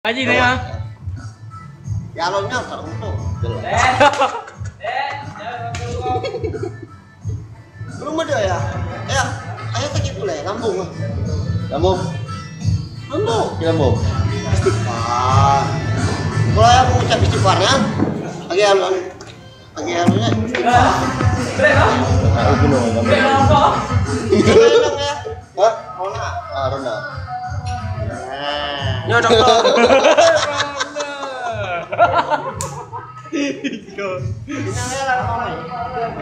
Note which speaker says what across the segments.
Speaker 1: Haji nih ya.
Speaker 2: Jalurnya teruntuk. Belum ada ya? Ya, ayah sakit dulu ya, lambung.
Speaker 3: Lambung.
Speaker 2: Lambung.
Speaker 3: Lambung.
Speaker 2: Istighfar. Kalau ayah mengucap istighfarnya, lagi halunya istighfar.
Speaker 3: Aku gunung lambung.
Speaker 2: Enak ya?
Speaker 3: Hah?
Speaker 2: Rona.
Speaker 3: Ah, Rona.
Speaker 2: Nah.
Speaker 1: Yo dokter.
Speaker 2: Ini ayah lah Rona.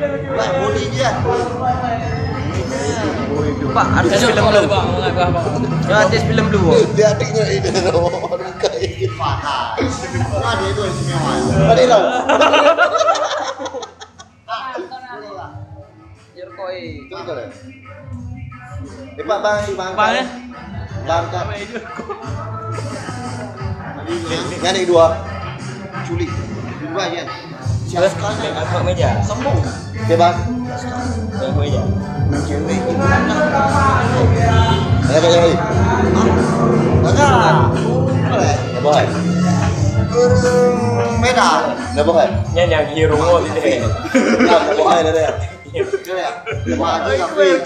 Speaker 2: Baik, bodi dia.
Speaker 1: Pak, artis film belum? Ya, artis film belum?
Speaker 3: Dia adiknya ini orang kaya.
Speaker 2: Istighfar. Nah, dia itu istimewa.
Speaker 3: Ada lah.
Speaker 1: Jerkoi.
Speaker 3: Betul ya? Pak bang.
Speaker 1: Bang ya?
Speaker 3: Bang tak. Yang ini dua.
Speaker 2: Culik. Dua ya. Siapa sekali?
Speaker 1: Angkat meja.
Speaker 2: Sombong.
Speaker 3: Bebas.
Speaker 1: Angkat meja.
Speaker 2: Mencewek gimana?
Speaker 3: Ada yang lagi?
Speaker 2: Enggak. Boleh.
Speaker 3: Apa boleh?
Speaker 2: Medan.
Speaker 3: Apa boleh?
Speaker 1: Yang hero mo di sini.
Speaker 3: Apa boleh ada ya?
Speaker 2: Haji kafe.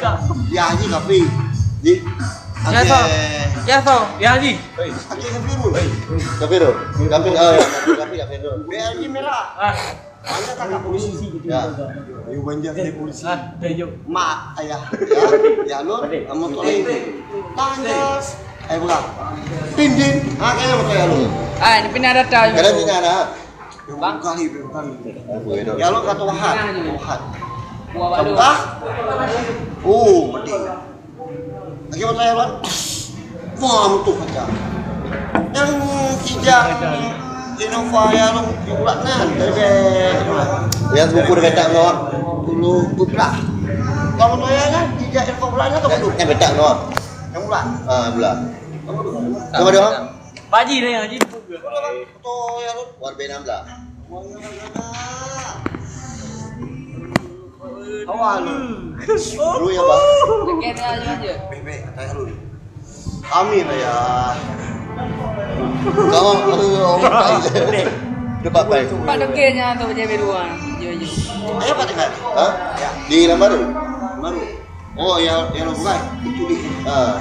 Speaker 2: Ya Haji kafe. Di.
Speaker 1: Ya so. Ya so. Ya Haji.
Speaker 2: Haji kafe dulu.
Speaker 3: Kafe dulu. Kafe kafe dulu.
Speaker 2: BRI merah.
Speaker 1: Ah.
Speaker 2: Banyak kan polisi gitu.
Speaker 3: Ya.
Speaker 2: Ayo banyak dari polisi.
Speaker 1: Ah, dejo.
Speaker 2: Mak ayah. Ya lu sama tuh Tangas. Bukan. Tindin. Kayaknya motor ya lu.
Speaker 1: Ah, ini pindah ada tahu.
Speaker 3: Kadang sini ada.
Speaker 2: Bang kali.
Speaker 3: Ya
Speaker 2: Ya lu kata Wahad.
Speaker 1: Buah baru.
Speaker 2: Tengah. Mati. Lagi motor ya lu. Wah, mutu kaca. Yang kijang Innova ya lu bulannya dari
Speaker 3: yang buku udah betak doang.
Speaker 2: dulu bulan. Kalau motor ya kan kijang Innova bulannya tuh dulu.
Speaker 3: Yang betak doang.
Speaker 2: Yang bulan.
Speaker 3: Ah, belah. Coba dong.
Speaker 1: Haji nih Haji.
Speaker 2: Foto ya lu.
Speaker 3: Warbe 16.
Speaker 2: Awal lu.
Speaker 3: Dulu ya, Bang.
Speaker 1: Kayaknya aja.
Speaker 2: Bebek katanya lu. Amin ya.
Speaker 3: Kamu orang kaya. Depan baik.
Speaker 1: Pak dokternya tuh JB2. Yo.
Speaker 2: Ayo Pak Tegar.
Speaker 3: Hah? Di Lambaru.
Speaker 2: Baru. Oh ya lu bukan. Itu di.
Speaker 3: Ah.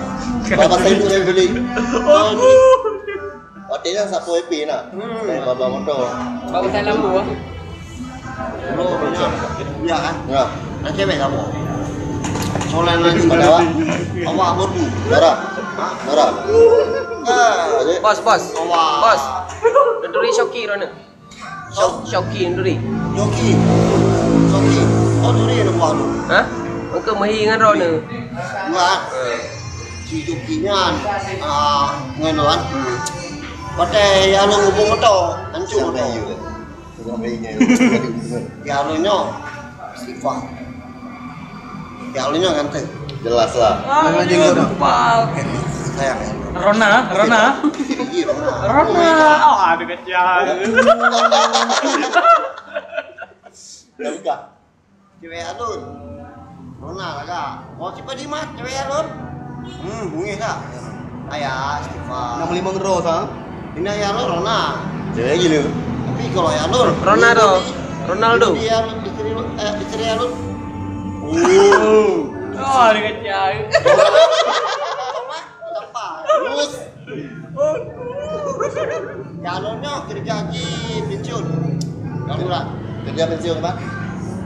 Speaker 3: Bapak saya itu yang beli. Hotelnya sapu epi nak. Kayak bapak motor.
Speaker 1: Bapak saya lampu.
Speaker 2: Lu ya kan?
Speaker 3: Ya.
Speaker 2: Nah cewek kamu. Soalnya lagi
Speaker 3: Pada awak.
Speaker 2: awak berbu.
Speaker 3: Nora. Nora. Jadi
Speaker 1: Bos.
Speaker 2: Awak.
Speaker 1: Bos. Nduri Shoki rona. Shoki Nduri.
Speaker 2: Joki. Oh dulu ya buah lu.
Speaker 1: Hah? Engkau mahi ngan rona.
Speaker 2: Enggak. Si Jokinya ngenuan. Pakai ya lu ngubung motor, hancur
Speaker 3: sampai
Speaker 2: motor.
Speaker 3: juga. Sampainya.
Speaker 2: Ya lu nyo. Istighfar. Ya lu nyo ganteng.
Speaker 3: Jelas lah.
Speaker 2: Sayang ya.
Speaker 1: Rona.
Speaker 2: Iya,
Speaker 1: Rona. Oh, ada kecil.
Speaker 3: Udah buka.
Speaker 2: Cewek alun. Rona lah kak. Mau cepat di mat cewek alun. Bunyi kak. Ayah, istighfar.
Speaker 3: 65 euro sah.
Speaker 2: Ini ayah alun Rona.
Speaker 3: Jadi gini.
Speaker 2: Tapi kalau ayah alun.
Speaker 1: Ronaldo.
Speaker 2: Dia istri alun.
Speaker 1: Oh, ada kecil.
Speaker 2: Terus. Ya alunnya kerja di pensiun. Garuda.
Speaker 3: Kerja pensiun apa?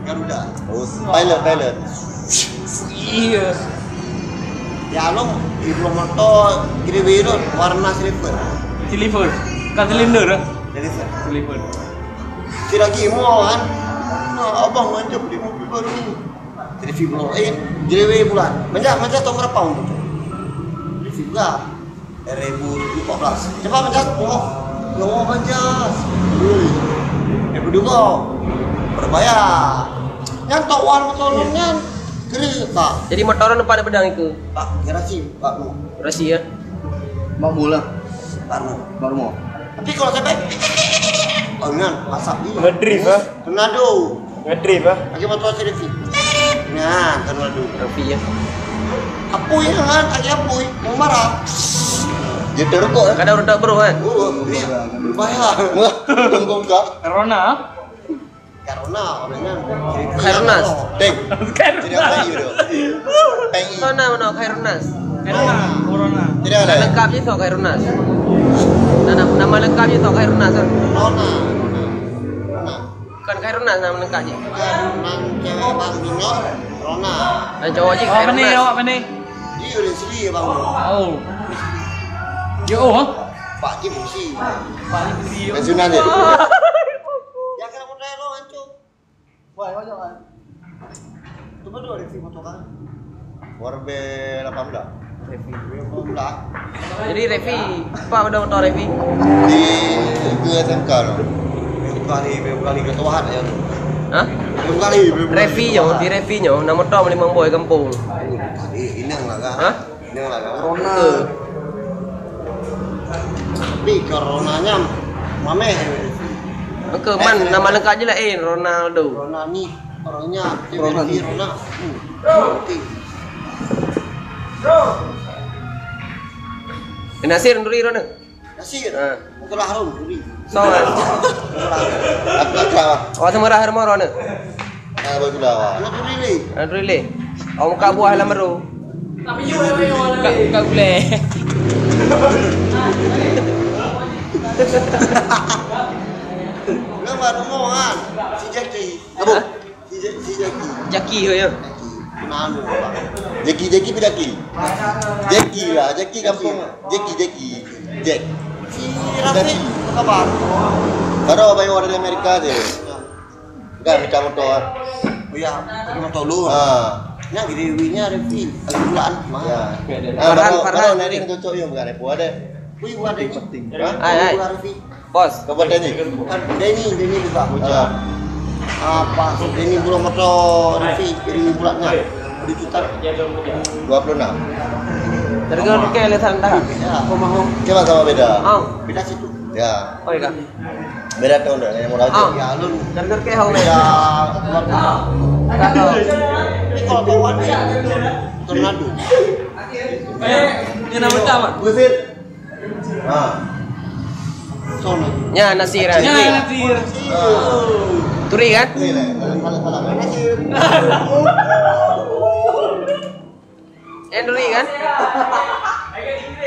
Speaker 2: Garuda.
Speaker 3: Oh, pilot.
Speaker 1: Iya.
Speaker 2: Ya alun di motor gede biru warna silver.
Speaker 1: Silver. Kan silinder.
Speaker 2: Silver. Si lagi mau kan. Nah, abang manja beli mobil baru. Jadi fibroin, jadi bulan. Manja tahun berapa untuk? Jadi fibra 2014. Coba manja, ngomong manja. 2002 berbayar. Yang tawar motornya kiri pak.
Speaker 1: Jadi motoran pada pedang itu.
Speaker 2: Pak, garasi Pak mau.
Speaker 1: Rahasia.
Speaker 3: Mau pulang.
Speaker 2: Baru mau. Tapi kalau sampai dengan masak dia.
Speaker 1: Ngedrift ah.
Speaker 2: Tornado.
Speaker 1: Ngedrift ah.
Speaker 2: Lagi motor selfie. Nah, tornado.
Speaker 1: Rapi ya.
Speaker 2: Apuy kan, lagi apuy, mau marah.
Speaker 3: Dia terukuk kan?
Speaker 1: Kadang roda bro kan.
Speaker 2: Iya. Bahaya.
Speaker 3: Wah, tunggu kau.
Speaker 4: Corona.
Speaker 2: Karena orangnya
Speaker 1: Khairunnas.
Speaker 3: Deng. Tidak apa itu. Peng.
Speaker 1: Sana mana Khairunnas.
Speaker 4: Corona.
Speaker 3: Tidak ada.
Speaker 1: Lengkapnya itu Khairunnas. Nama lengkapnya itu Khairunnas kan.
Speaker 2: Rona.
Speaker 1: Bukan Khairunnas nama lengkapnya.
Speaker 2: Nang cewek Bang Dino, Rona.
Speaker 1: Dan cowok je
Speaker 4: Awak mana?
Speaker 1: Khairunnas.
Speaker 4: Awak mana?
Speaker 2: Dia udah sendiri Bang.
Speaker 4: Oh. Yo, oh.
Speaker 2: Pak Kim sih.
Speaker 4: Paling video.
Speaker 3: Pensiunan dia.
Speaker 2: Ya kan model lo hancur. Wah, jangan. Coba dulu review foto kan.
Speaker 3: Warbe 18.
Speaker 1: Jadi Revi, apa udah motor Revi?
Speaker 3: Di SMK loh.
Speaker 2: Kali ketuaan ya.
Speaker 1: Hah?
Speaker 2: Kali.
Speaker 1: Revi nyo, di Revi nyo, nama motor melimang boy kampung.
Speaker 2: Ini yang laga.
Speaker 1: Hah?
Speaker 2: Ini yang laga. Rona. Tapi coronanya mame.
Speaker 1: Ke man nama lengkapnya lah Ronaldo.
Speaker 2: Rona nih orangnya
Speaker 3: Rona nih.
Speaker 2: Rona.
Speaker 1: Nasir nduri Rona.
Speaker 2: Nasir.
Speaker 1: Ha.
Speaker 2: Betul harum duri.
Speaker 1: So kan.
Speaker 3: Apa kau?
Speaker 1: Awak sama rahar mau Rona.
Speaker 3: Ah, bagus dah.
Speaker 2: Anak duri ni.
Speaker 1: Nduri le. Awak muka buah lah meru.
Speaker 4: Buka boleh.
Speaker 2: Gambar omongan si Jackie.
Speaker 3: Apa?
Speaker 2: Si Jackie.
Speaker 1: Jaki ke ya.
Speaker 2: Kenal Pak.
Speaker 3: Jeki Pidaki. Jeki lah, Jeki kampung. Jeki. Jack.
Speaker 2: Si Rafi apa kabar?
Speaker 3: Baru bayi orang dari Amerika je. Bukan minta motor.
Speaker 2: Oh ya, mau tolong.
Speaker 3: Ah.
Speaker 2: Yang gede winya Rafi. Lagi bulan mah.
Speaker 3: Ya.
Speaker 1: Farhan
Speaker 3: Baru ini cocok yang bukan Epo ada.
Speaker 2: Wih, buat Denny.
Speaker 1: Hai.
Speaker 2: Rafi.
Speaker 1: Bos.
Speaker 3: Kabar Denny.
Speaker 2: Bukan Denny juga.
Speaker 3: Ah.
Speaker 2: Apa? Denny bulan motor Rafi kiri bulannya. Di juta.
Speaker 3: 26.
Speaker 1: Terga ke le santai.
Speaker 2: Ya, aku mau.
Speaker 3: Coba sama beda.
Speaker 1: Oh.
Speaker 2: Beda situ.
Speaker 3: Ya.
Speaker 1: Oh iya.
Speaker 3: Beda tahun dah yang mau lagi.
Speaker 1: Ah.
Speaker 2: Ya, lu
Speaker 1: Terga ke hau
Speaker 2: beda
Speaker 1: le.
Speaker 2: keluarga.
Speaker 1: Kalau
Speaker 2: Ini kalau bawa dia tornado.
Speaker 4: Ini nama utama.
Speaker 3: Buset. Ah.
Speaker 2: Sono.
Speaker 1: nya Nasiran.
Speaker 4: Ya, Nasir.
Speaker 1: Turi kan?
Speaker 3: Ini lah. Kalau
Speaker 2: Nasir.
Speaker 1: Nduri kan?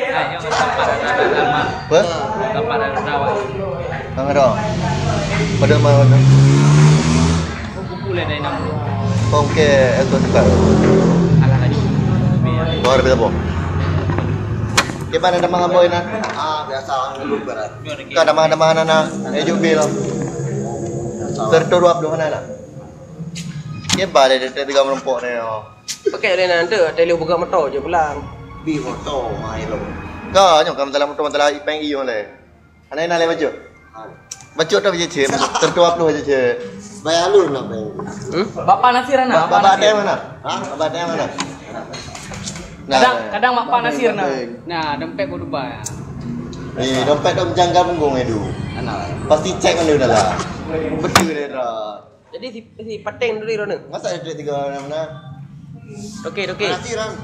Speaker 4: Ayo tempat ada
Speaker 3: apa?
Speaker 4: tempat ada dawa.
Speaker 3: Tengah dong. Pada mana?
Speaker 4: Kumpul dari nama.
Speaker 3: Kau ke itu dekat.
Speaker 4: Ala lagi.
Speaker 3: Luar biasa boh. Gimana nama kamu ini?
Speaker 2: Ah, biasa ngeluh berat.
Speaker 3: Kau nama mana na? Bil. Terturuap dong mana? Gimana dia tiga melompok ni?
Speaker 1: Pakai le nanti, tele buka motor je pulang.
Speaker 2: Bi foto mai lo.
Speaker 3: Kau nyok kamu dalam motor ipeng iyo le. Anak nak le baju. Baju tu baju cem. Terturuap lu baju cem.
Speaker 2: Bayar lu nak bayar.
Speaker 4: Bapak Nasir anak.
Speaker 3: Bapak ada mana? Hah? Bapak ada mana?
Speaker 4: Kadang Bapak Nasir nah. Nah, dompet gua Dubai.
Speaker 3: Ni dompet dom janggal punggung itu. Pasti cek kan dia dah lah. Betul dia dah.
Speaker 1: Jadi si pateng nduri Rona.
Speaker 3: Masa ada duit 3 mana?
Speaker 1: Okey.
Speaker 2: Nasiran.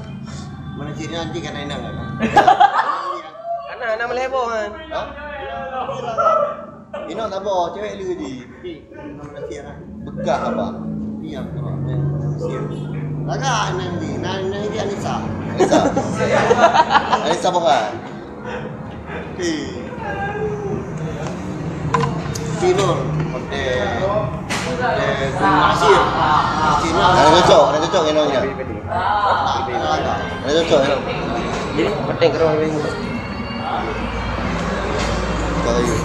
Speaker 2: Mana ciri nanti kan enak kan?
Speaker 1: Anak melebo kan.
Speaker 3: Hah? Ini tak bawa cewek lu di.
Speaker 2: Nasiran.
Speaker 3: Bekah apa?
Speaker 2: Iya, kalau Nasir. Laga nanti, nanti Anissa.
Speaker 3: Anissa. Anissa bukan?
Speaker 2: Sinur, hotel Nasir.
Speaker 3: Ada cocok ini punya. Ada cocok ini.
Speaker 1: Jadi pateng ke rumah ini.
Speaker 3: Kalau you.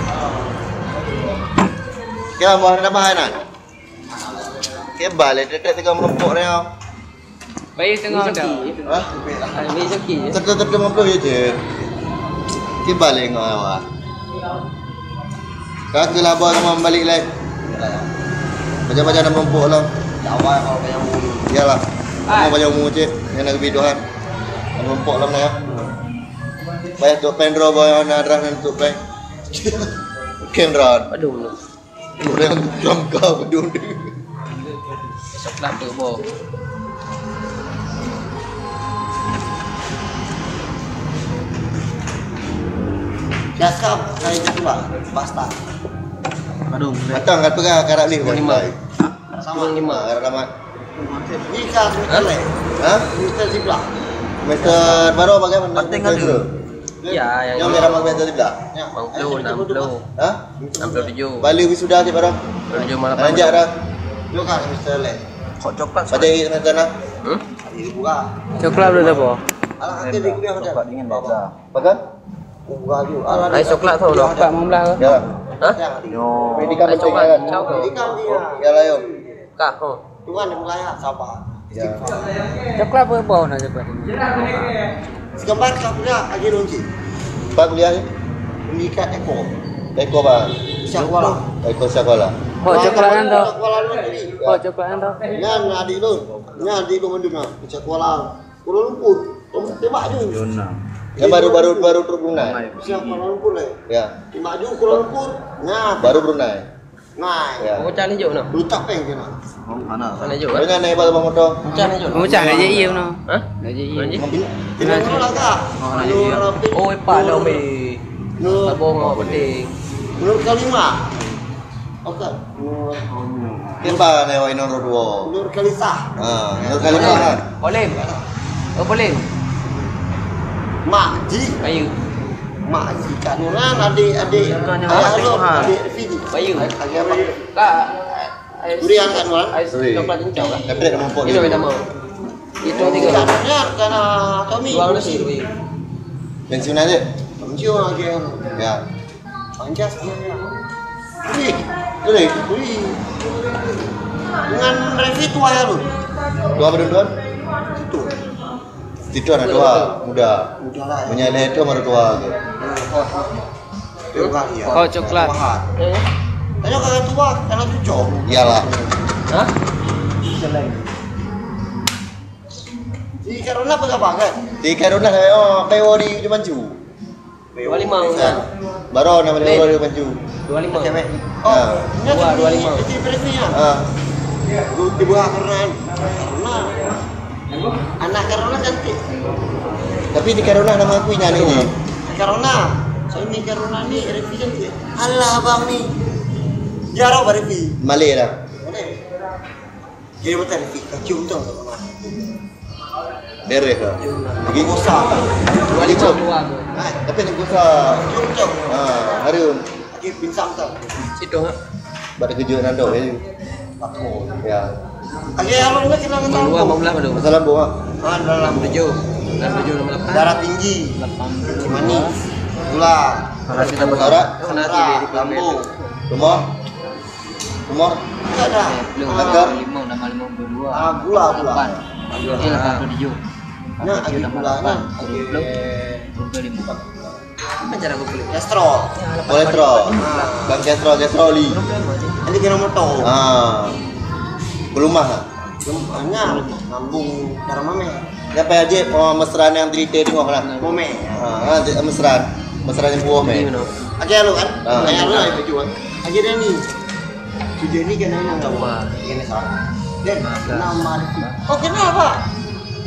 Speaker 3: Kaya mo na bahay na. Kaya balik dekat tiga melompok ni.
Speaker 4: Bayi tengah ada.
Speaker 3: Hah?
Speaker 1: Ini rezeki je.
Speaker 3: Tetap 50 je. Kaya balik ngau awak. Kaki lah bawa rumah balik lagi. Macam-macam nak melompok lah.
Speaker 2: Awal kalau kayak mulu.
Speaker 3: Iyalah. Mau banyak umur je. Yang nak kebiduhan. Nak melompok lah ni ya. Bayar tu pendro bawa nak arah nak tu play. Kendra.
Speaker 1: Aduh.
Speaker 3: Orang jangka pedun.
Speaker 1: Esok lah tu bo.
Speaker 2: Gaskap kayak gitu lah, pasta.
Speaker 1: Aduh,
Speaker 3: Matang kat pegang karak ni.
Speaker 1: Lima.
Speaker 2: Sama.
Speaker 1: 5.
Speaker 3: Karak ramat.
Speaker 2: Jika semester le.
Speaker 3: Ha?
Speaker 2: Semester sebelah.
Speaker 3: Semester baru bagaimana?
Speaker 1: Penting ada. Iya,
Speaker 3: Yang merah mak semester sebelah.
Speaker 2: Ya.
Speaker 1: 60, 60.
Speaker 3: Ha?
Speaker 1: 67.
Speaker 3: Balik wisuda ke baru.
Speaker 1: 7 malam.
Speaker 3: Anjak dah.
Speaker 2: Yo kan semester le.
Speaker 1: Kok coklat?
Speaker 3: Pada semester nak.
Speaker 2: Ini buka.
Speaker 4: Coklat udah apa?
Speaker 2: Alah nanti di kuliah macam.
Speaker 1: Dingin baca.
Speaker 3: Pakan?
Speaker 2: Buka dulu. Alah.
Speaker 1: Ai coklat tau loh.
Speaker 4: Coklat mau belah.
Speaker 3: Ya.
Speaker 1: Hah?
Speaker 3: Yo. Pendidikan
Speaker 1: Ai
Speaker 3: penting
Speaker 1: coklat
Speaker 3: kan.
Speaker 1: cau ke?
Speaker 2: Jadi kamu dia.
Speaker 3: Ya lah yo.
Speaker 1: Kah. Oh.
Speaker 2: Tuhan yang mulai sabar.
Speaker 3: Ya.
Speaker 4: Coklat apa bau nak coklat?
Speaker 2: Segambar kau kuliah lagi runci.
Speaker 3: Pak kuliah ni?
Speaker 2: Pendidikan Eko.
Speaker 3: Eko ba?
Speaker 2: Sekolah.
Speaker 3: Eko sekolah.
Speaker 4: Oh coklat kan tu.
Speaker 2: Sekolah lu sendiri.
Speaker 4: Oh coklat kan tu.
Speaker 2: Nyan adik lu. Nyan adik lu mendengar. Sekolah. Kuala Lumpur. Tembak je.
Speaker 3: Yang baru turun Brunei.
Speaker 2: Kuala Lumpur le.
Speaker 3: Ya.
Speaker 2: Tembak je Kuala Lumpur. Nah,
Speaker 3: Baru Brunei.
Speaker 2: nah.
Speaker 3: Ya.
Speaker 1: Kau cari je nak.
Speaker 2: Lu tak peng kena.
Speaker 1: Mana je?
Speaker 3: Dengan naik bal motor.
Speaker 1: Cari je.
Speaker 4: Mau cari aja iya no.
Speaker 1: Hah?
Speaker 4: Aja iya.
Speaker 2: Tidak kena lah kak. Lu rapi.
Speaker 1: Oh, pak dah ambil.
Speaker 2: Lu
Speaker 1: Tabung apa penting.
Speaker 2: Nur kelima. Oke.
Speaker 3: Kenapa naik wai nomor 2?
Speaker 2: Nur Kalisa.
Speaker 3: Ah, nomor kali mana?
Speaker 4: Boleh. Oh boleh.
Speaker 2: Mak Ji.
Speaker 1: Bayu.
Speaker 2: Mak Ji Kak Nuran adik
Speaker 1: Bukannya
Speaker 2: ayah
Speaker 1: mak,
Speaker 2: lu
Speaker 1: ha.
Speaker 2: adik Fidi.
Speaker 1: Bayu.
Speaker 2: Lagi apa?
Speaker 1: Kak.
Speaker 2: Durian Kak Nuran.
Speaker 3: Sorry.
Speaker 1: Coklat cincau kan?
Speaker 3: Tapi tak nampak
Speaker 1: Ini kita mau. Itu
Speaker 2: Kak
Speaker 1: 3.
Speaker 2: Nuran karena Tommy.
Speaker 1: Dua nasi Bayu.
Speaker 3: Pensiun aja.
Speaker 2: Mencium lagi kan.
Speaker 3: Ya.
Speaker 2: Panjas dia. Ini.
Speaker 3: Boleh.
Speaker 2: Wih. Dengan Revi tua ya lu.
Speaker 3: Dua berdua.
Speaker 2: Itu.
Speaker 3: Itu anak tua, muda.
Speaker 2: Udah lah ya.
Speaker 3: Menyalai itu baru tua.
Speaker 2: Itu kali ya.
Speaker 4: Oh coklat.
Speaker 2: Tanya kakak tua karena cucok.
Speaker 3: Iyalah.
Speaker 1: Hah?
Speaker 2: Di karena apa gak banget?
Speaker 3: Di Karuna saya PO di Jumanju.
Speaker 1: 25.
Speaker 3: Baru nama dia di Jumanju.
Speaker 1: 25.
Speaker 2: Cewek.
Speaker 3: Ah.
Speaker 2: Oh, ini
Speaker 1: Dua,
Speaker 2: ada
Speaker 1: 25.
Speaker 2: di Presnya.
Speaker 3: Ah,
Speaker 2: Di bawah karena anak karena cantik.
Speaker 3: tapi di Karuna nama aku ini nih.
Speaker 2: Karena saya ini karena nih Revi cantik. Alah bang nih. Jarang Pak Revi.
Speaker 3: Malay dah.
Speaker 2: Boleh. Jadi betul Revi. Cium tuh.
Speaker 3: Beres dah.
Speaker 2: Lagi kosak.
Speaker 1: 25.
Speaker 3: Tapi nak kusa.
Speaker 2: Cium tuh.
Speaker 3: Ah, harum.
Speaker 2: Lagi pinsang tuh.
Speaker 1: Situ ha.
Speaker 3: Pada kejut nando ya.
Speaker 2: Aku.
Speaker 3: Ya.
Speaker 2: Lagi kalau nggak kita nggak tahu.
Speaker 1: 15 pada.
Speaker 3: Masalah bunga.
Speaker 2: Dalam
Speaker 1: 7. Dan 7 68.
Speaker 2: darah tinggi. Manis. Gula.
Speaker 1: Karena kita
Speaker 3: Saudara,
Speaker 1: Sana TV di
Speaker 2: lambung.
Speaker 3: rumah. Rumah.
Speaker 2: Enggak ada.
Speaker 3: Angker.
Speaker 2: Gula.
Speaker 1: Nah,
Speaker 2: Nah, lagi gulanya.
Speaker 1: apa cara aku beli?
Speaker 2: Kolesterol.
Speaker 3: Kolesterol. Bang kolesteroli.
Speaker 2: Ini kena motor.
Speaker 3: Ah. Belumah.
Speaker 2: Banyak. Lambung darah mame.
Speaker 3: Siapa aja mesran yang cerita tengok lah.
Speaker 2: Mome.
Speaker 3: Ah, mesran. Mesran yang buah meh.
Speaker 2: Aja lu kan?
Speaker 3: Ah.
Speaker 2: Kayak lu lah itu kan. Aja dia nih. Sudah ini kan enggak apa. Ini salah. Dan nama Rifki. Oh kenapa?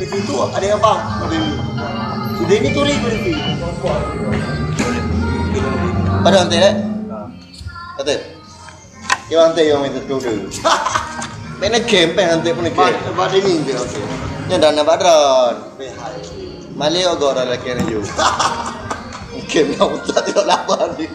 Speaker 2: Rifki itu ada yang bang. Ada ini. Sudah ini tuh Rifki.
Speaker 3: Pada nanti deh. Kata. Kau nanti yang itu dulu. Mana game nanti pun game.
Speaker 2: Pada ini dia oke.
Speaker 3: Nya dana badron. Mali ogor lagi ni ju. Game yang tak tidak lapan ni.